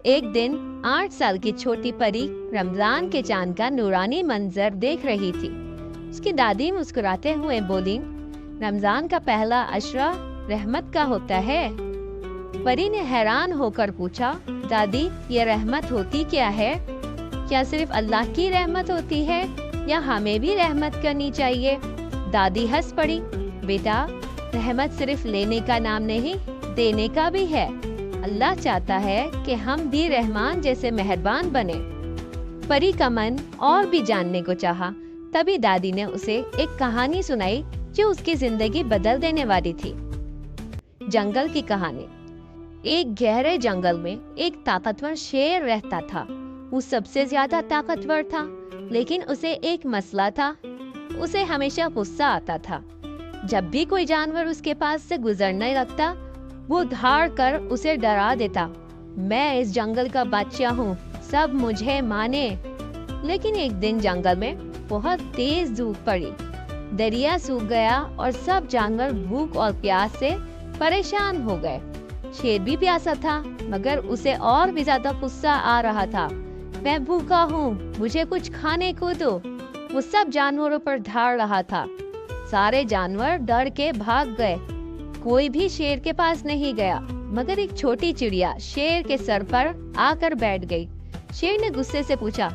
एक दिन 8 साल की छोटी परी रमजान के चांद का नूरानी मंजर देख रही थी। उसकी दादी मुस्कुराते हुए बोली, रमजान का पहला अशरा रहमत का होता है। परी ने हैरान होकर पूछा, दादी ये रहमत होती क्या है? क्या सिर्फ अल्लाह की रहमत होती है या हमें भी रहमत करनी चाहिए? दादी हंस पड़ी, बेटा रहमत सिर्फ लेने का नाम नहीं, देने का भी है। अल्लाह चाहता है कि हम भी रहमान जैसे मेहरबान बने। परी का मन और भी जानने को चाहा। तभी दादी ने उसे एक कहानी सुनाई जो उसकी जिंदगी बदल देने वाली थी। जंगल की कहानी। एक गहरे जंगल में एक ताकतवर शेर रहता था। वो सबसे ज्यादा ताकतवर था, लेकिन उसे एक मसला था। उसे हमेशा गुस्सा आता था। जब भी कोई जानवर उसके पास से गुजरने लगता, वो धाड़ कर उसे डरा देता। मैं इस जंगल का बादशाह हूँ, सब मुझे माने। लेकिन एक दिन जंगल में बहुत तेज धूप पड़ी। दरिया सूख गया और सब जानवर भूख और प्यास से परेशान हो गए। शेर भी प्यासा था, मगर उसे और भी ज्यादा गुस्सा आ रहा था। मैं भूखा हूँ, मुझे कुछ खाने को दो। वो सब जानवरों पर धाड़ रहा था। सारे जानवर डर के भाग गए। कोई भी शेर के पास नहीं गया, मगर एक छोटी चिड़िया शेर के सर पर आकर बैठ गई। शेर ने गुस्से से पूछा,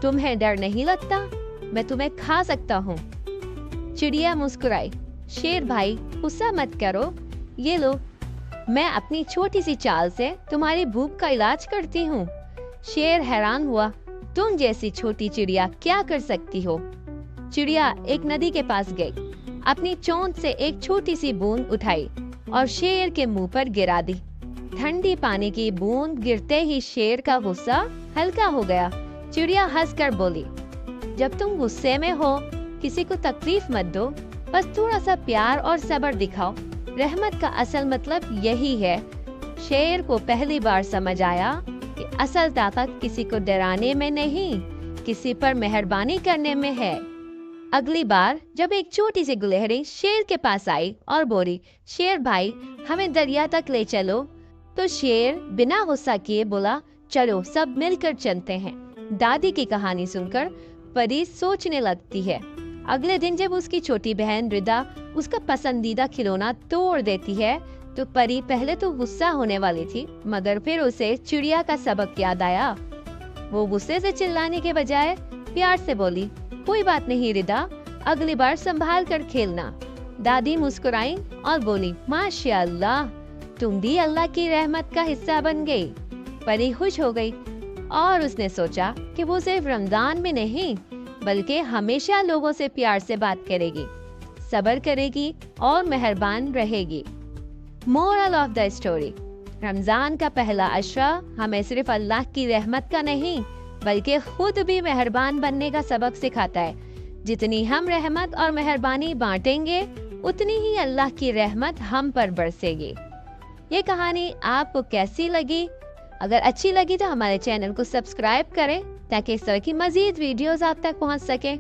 तुम्हें डर नहीं लगता? मैं तुम्हें खा सकता हूँ। चिड़िया मुस्कुराई, शेर भाई गुस्सा मत करो, ये लो, मैं अपनी छोटी सी चाल से तुम्हारी भूख का इलाज करती हूँ। शेर हैरान हुआ, तुम जैसी छोटी चिड़िया क्या कर सकती हो? चिड़िया एक नदी के पास गई, अपनी चोंच से एक छोटी सी बूंद उठाई और शेर के मुंह पर गिरा दी। ठंडी पानी की बूंद गिरते ही शेर का गुस्सा हल्का हो गया। चिड़िया हंसकर बोली, जब तुम गुस्से में हो, किसी को तकलीफ मत दो, बस थोड़ा सा प्यार और सब्र दिखाओ। रहमत का असल मतलब यही है। शेर को पहली बार समझ आया कि असल ताकत किसी को डराने में नहीं, किसी पर मेहरबानी करने में है। अगली बार जब एक छोटी सी गुलहरी शेर के पास आई और बोली, शेर भाई हमें दरिया तक ले चलो, तो शेर बिना गुस्सा किए बोला, चलो सब मिलकर चलते हैं। दादी की कहानी सुनकर परी सोचने लगती है। अगले दिन जब उसकी छोटी बहन रिदा उसका पसंदीदा खिलौना तोड़ देती है, तो परी पहले तो गुस्सा होने वाली थी, मगर फिर उसे चिड़िया का सबक याद आया। वो गुस्से से चिल्लाने के बजाय प्यार से बोली, कोई बात नहीं रिदा, अगली बार संभाल कर खेलना। दादी मुस्कुराई और बोली, माशाअल्लाह, तुम भी अल्लाह की रहमत का हिस्सा बन गई। परी खुश हो गई और उसने सोचा कि वो सिर्फ रमजान में नहीं, बल्कि हमेशा लोगों से प्यार से बात करेगी, सब्र करेगी और मेहरबान रहेगी। Moral of the story, Ramzan का पहला अशरा हमें सिर्फ अल्लाह की रहमत का नहीं, बल्कि खुद भी मेहरबान बनने का सबक सिखाता है। जितनी हम रहमत और मेहरबानी बांटेंगे, उतनी ही अल्लाह की रहमत हम पर बरसेगी। ये कहानी आपको कैसी लगी? अगर अच्छी लगी तो हमारे चैनल को सब्सक्राइब करें ताकि इस तरह की मजीद वीडियोस आप तक पहुंच सके।